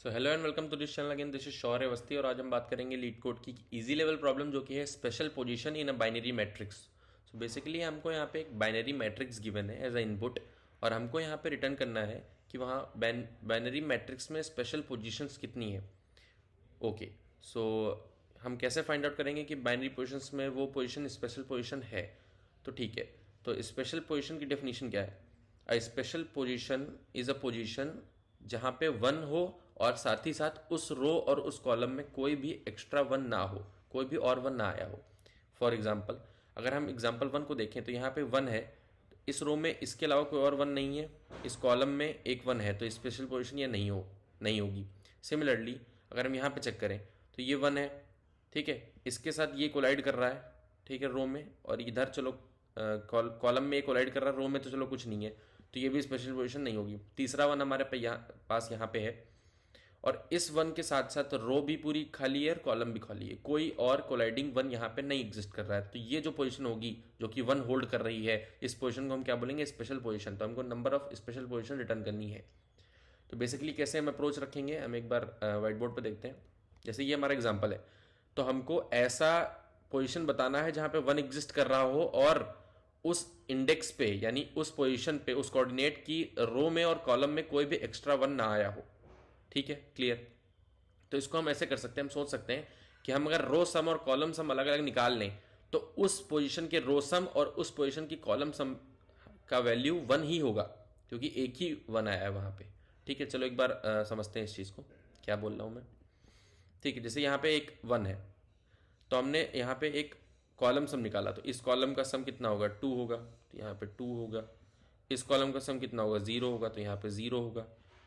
So hello and welcome to this channel again. This is Shaurya Awasthi और आज हम बात करेंगे लीड कोड की इजी लेवल प्रॉब्लम जो कि है special position in a binary matrix. So basically हमको यहाँ पे एक बाइनरी मैट्रिक्स गिवन है एज अ इनपुट और हमको यहाँ पे रिटर्न करना है कि वहाँ बाइनरी मैट्रिक्स में स्पेशल पोजीशंस कितनी है। ओके, सो हम कैसे फाइंड आउट करेंगे कि बाइनरी पोजीशंस में वो पोजीशन स्पेशल पोजीशन है। तो ठीक है, तो स्पेशल पोजीशन की डेफिनेशन क्या है? A special position is a position जहाँ पे वन हो और साथ ही साथ उस रो और उस कॉलम में कोई भी एक्स्ट्रा वन ना हो, कोई भी और वन ना आया हो। फॉर एग्जाम्पल, अगर हम एग्जाम्पल वन को देखें तो यहाँ पे वन है, इस रो में इसके अलावा कोई और वन नहीं है, इस कॉलम में एक वन है, तो स्पेशल पोजीशन ये नहीं होगी। सिमिलरली अगर हम यहाँ पे चेक करें तो ये वन है, ठीक है, इसके साथ ये कोलाइड कर रहा है, ठीक है, रो में, और इधर चलो कॉलम में ये कोलाइड कर रहा है, रो में तो चलो कुछ नहीं है, तो ये भी स्पेशल पोजीशन नहीं होगी। तीसरा वन हमारे पास यहाँ पे है और इस वन के साथ साथ रो भी पूरी खाली है और कॉलम भी खाली है, कोई और कोलाइडिंग वन यहाँ पे नहीं एग्जिस्ट कर रहा है। तो ये जो पोजीशन होगी जो कि वन होल्ड कर रही है, इस पोजीशन को हम क्या बोलेंगे? Special position. तो हमको number of special position return करनी है। तो बेसिकली कैसे हम अप्रोच रखेंगे, हम एक बार व्हाइट बोर्ड पर देखते हैं। जैसे ये हमारा एग्जाम्पल है, तो हमको ऐसा पोजीशन बताना है जहाँ पे वन एग्जिस्ट कर रहा हो और उस इंडेक्स पे यानी उस पोजीशन पे उस कोऑर्डिनेट की रो में और कॉलम में कोई भी एक्स्ट्रा वन ना आया हो। ठीक है, क्लियर? तो इसको हम ऐसे कर सकते हैं, हम सोच सकते हैं कि हम अगर रो सम और कॉलम सम अलग अलग निकाल लें तो उस पोजीशन के रो सम और उस पोजीशन की कॉलम सम का वैल्यू वन ही होगा, क्योंकि एक ही वन आया है वहां पे। ठीक है, चलो एक बार समझते हैं इस चीज़ को, क्या बोल रहा हूँ मैं। ठीक है, जैसे यहाँ पे एक वन है तो हमने यहाँ पे एक कॉलम सम निकाला, तो इस कॉलम का सम कितना होगा? टू होगा, तो यहाँ पे टू होगा। इस कॉलम का सम कितना होगा? जीरो होगा, तो यहाँ पे जीरो होगा।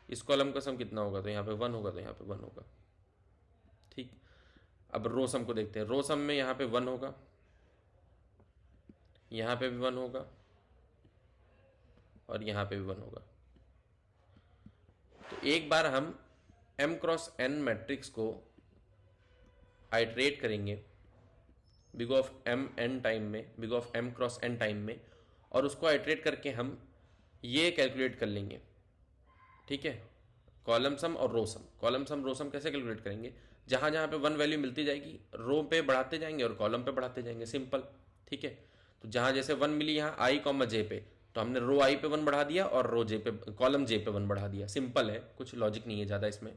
इस कॉलम का सम कितना होगा? तो यहाँ पे वन होगा, तो यहाँ पे वन होगा। ठीक, अब रो सम को देखते हैं। रो सम में यहाँ पे वन होगा, यहाँ पे भी वन होगा और यहाँ पे भी वन होगा। तो एक बार हम m क्रॉस n मैट्रिक्स को आइटरेट करेंगे big of m cross n time में, और उसको आइटरेट करके हम ये कैलकुलेट कर लेंगे। ठीक है, कॉलम सम और रो सम। कॉलम सम रो सम कैसे कैलकुलेट करेंगे? जहां जहां पे वन वैल्यू मिलती जाएगी रो पे बढ़ाते जाएंगे और कॉलम पे बढ़ाते जाएंगे, सिंपल। ठीक है, तो जहां जैसे वन मिली यहाँ आई कॉमा जे पे, तो हमने रो आई पे वन बढ़ा दिया और रो जे पे, कॉलम जे पे वन बढ़ा दिया। सिंपल है, कुछ लॉजिक नहीं है ज़्यादा इसमें।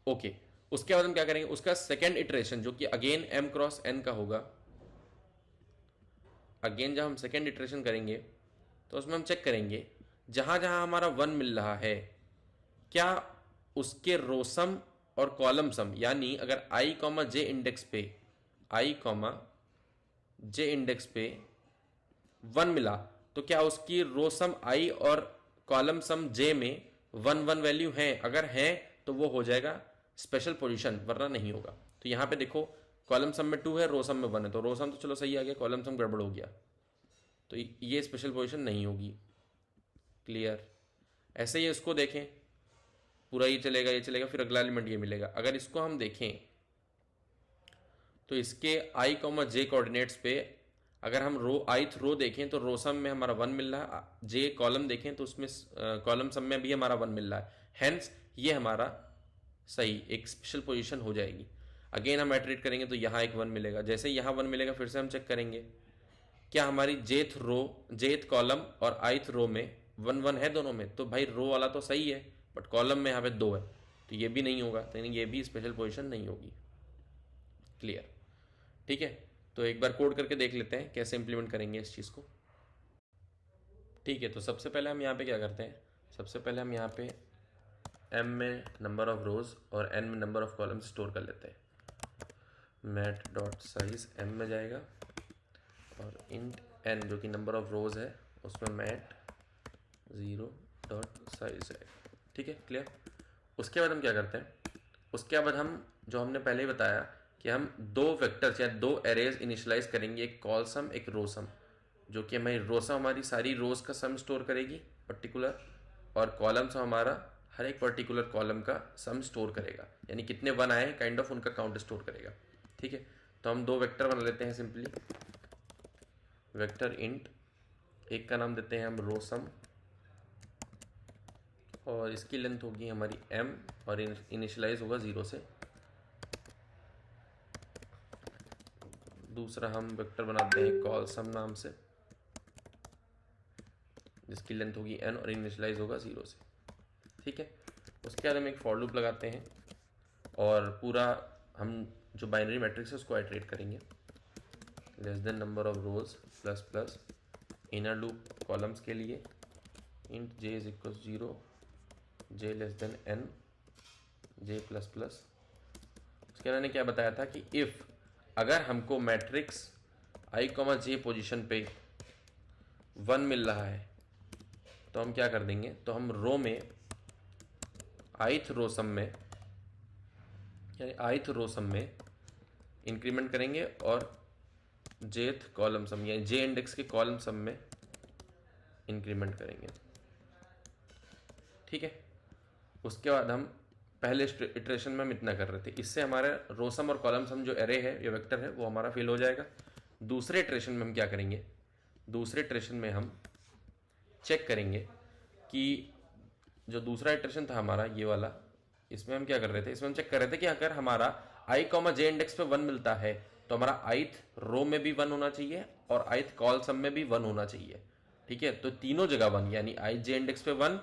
ओके, उसके बाद हम क्या करेंगे? उसका सेकेंड इटरेशन जो कि अगेन m क्रॉस n का होगा, अगेन जब हम सेकेंड इटरेशन करेंगे तो उसमें हम चेक करेंगे जहां जहां हमारा वन मिल रहा है क्या उसके रोसम और कॉलम सम, यानी अगर i कॉमा जे इंडेक्स पे वन मिला तो क्या उसकी रोसम i और कॉलम सम j में वन वन वैल्यू है? अगर है तो वो हो जाएगा स्पेशल पोजीशन, वरना नहीं होगा। तो यहां पे देखो, कॉलम सम में टू है, रो सम में वन है, तो रो सम तो चलो सही आ गया, कॉलम सम गड़बड़ हो गया, तो ये स्पेशल पोजीशन नहीं होगी। क्लियर? ऐसे ही इसको देखें, पूरा ये चलेगा, फिर अगला एलिमेंट ये मिलेगा। अगर इसको हम देखें तो इसके i कॉमा जे कोऑर्डिनेट्स पे अगर हम रो ith रो देखें तो रो सम में हमारा वन मिल रहा है, जे कॉलम देखें तो उसमें कॉलम सम में भी हमारा वन मिल रहा है, हेंस ये हमारा सही एक स्पेशल पोजीशन हो जाएगी। अगेन हम एटरेट करेंगे तो यहाँ एक वन मिलेगा, जैसे ही यहाँ वन मिलेगा फिर से हम चेक करेंगे क्या हमारी जेथ कॉलम और ith रो में वन वन है दोनों में, तो भाई रो वाला तो सही है बट कॉलम में यहाँ पे दो है, तो ये भी नहीं होगा, तो ये भी स्पेशल पोजीशन नहीं होगी। क्लियर? ठीक है, तो एक बार कोड करके देख लेते हैं कैसे इंप्लीमेंट करेंगे इस चीज़ को। ठीक है, तो सबसे पहले हम यहाँ पे क्या करते हैं? सबसे पहले हम यहाँ पे m में नंबर ऑफ रोज और n में नंबर ऑफ कॉलम्स स्टोर कर लेते हैं। मैट डॉट साइज m में जाएगा और इंट n जो कि नंबर ऑफ रोज है उसमें मैट 0 डॉट साइज है। ठीक है, क्लियर? उसके बाद हम क्या करते हैं? उसके बाद हम जो हमने पहले ही बताया कि हम दो वेक्टर्स या दो एरेज इनिशियलाइज करेंगे, एक कॉल सम एक रो सम, जो कि हमारी रो सम हमारी सारी रोज का सम स्टोर करेगी पर्टिकुलर, और कॉलम सम हमारा हर एक पर्टिकुलर कॉलम का सम स्टोर करेगा, यानी कितने वन आए हैं काइंड ऑफ उनका काउंट स्टोर करेगा। ठीक है, तो हम दो वेक्टर बना लेते हैं सिंपली। वेक्टर इंट, एक का नाम देते हैं हम रो सम और इसकी लेंथ होगी हमारी m और इनिशियलाइज होगा 0 से। दूसरा हम वेक्टर बनाते हैं कॉल सम नाम से, जिसकी लेंथ होगी n और इनिशियलाइज होगा 0 से। ठीक है, उसके बाद हम एक फॉर लूप लगाते हैं और पूरा हम जो बाइनरी मैट्रिक्स है उसको आइटरेट करेंगे। Less than number of rose plus plus inner loop columns के लिए int j is equal 0, j less than n, j plus plus. उसके बाद मैंने क्या बताया था कि इफ़ अगर हमको मैट्रिक्स i, j पोजीशन पे 1 मिल रहा है तो हम क्या कर देंगे, तो हम रो में ith रो सम में, यानी ith रो सम में इंक्रीमेंट करेंगे और jth कॉलम सम यानी j इंडेक्स के कॉलम सम में इंक्रीमेंट करेंगे। ठीक है, उसके बाद हम पहले इटरेशन में हम इतना कर रहे थे, इससे हमारा रो सम और कॉलम सम जो एरे है या वेक्टर है वो हमारा फिल हो जाएगा। दूसरे इटरेशन में हम क्या करेंगे, दूसरे इटरेशन में हम चेक करेंगे कि जो दूसरा इटरेशन था हमारा ये वाला, इसमें हम क्या कर रहे थे, इसमें हम चेक कर रहे थे कि अगर हमारा i, j इंडेक्स पे 1 मिलता है तो हमारा ith रो में भी 1 होना चाहिए और ith कॉल सम में भी 1 होना चाहिए। ठीक है, तो तीनों जगह 1, यानी i j इंडेक्स पे 1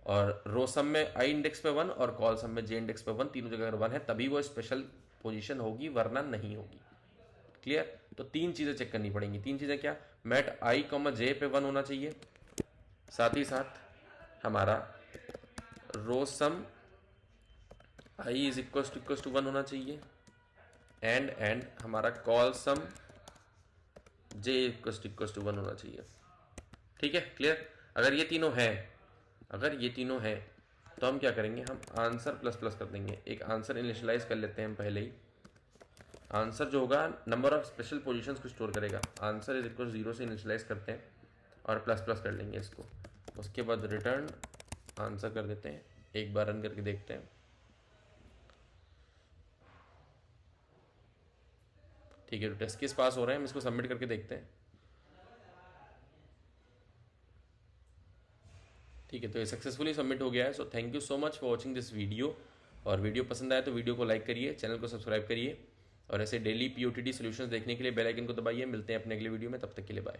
और रो सम में i इंडेक्स पे 1 और कॉल सम में j इंडेक्स पे 1, तीनों जगह अगर 1 है तभी वो स्पेशल पोजीशन होगी, वरना नहीं होगी। क्लियर, तो तीन चीज़ें चेक करनी पड़ेंगी। तीन चीज़ें क्या, मैट i, j पे 1 होना चाहिए, साथ ही साथ हमारा row sum i is equal to 1 होना चाहिए, एंड हमारा col sum j equal to 1 होना चाहिए। ठीक है, क्लियर। अगर ये तीनों हैं तो हम क्या करेंगे, हम आंसर प्लस प्लस कर देंगे। एक आंसर इनिशियलाइज कर लेते हैं हम पहले ही। आंसर जो होगा नंबर ऑफ स्पेशल पोजीशंस को स्टोर करेगा। आंसर इज इक्वल 0 से इनिशियलाइज करते हैं और प्लस प्लस कर लेंगे इसको। उसके बाद रिटर्न आंसर कर देते हैं, एक बार रन करके देखते हैं। ठीक है, तो टेस्ट केस पास हो रहे हैं, हम इसको सबमिट करके देखते हैं। ठीक है, तो ये सक्सेसफुली सबमिट हो गया है। So thank you so much for watching this video. और वीडियो पसंद आए तो वीडियो को लाइक करिए, चैनल को सब्सक्राइब करिए और ऐसे डेली POTT सॉल्यूशंस देखने के लिए बेल आइकन को दबाइए। मिलते हैं अपने अगले वीडियो में, तब तक के लिए बाय।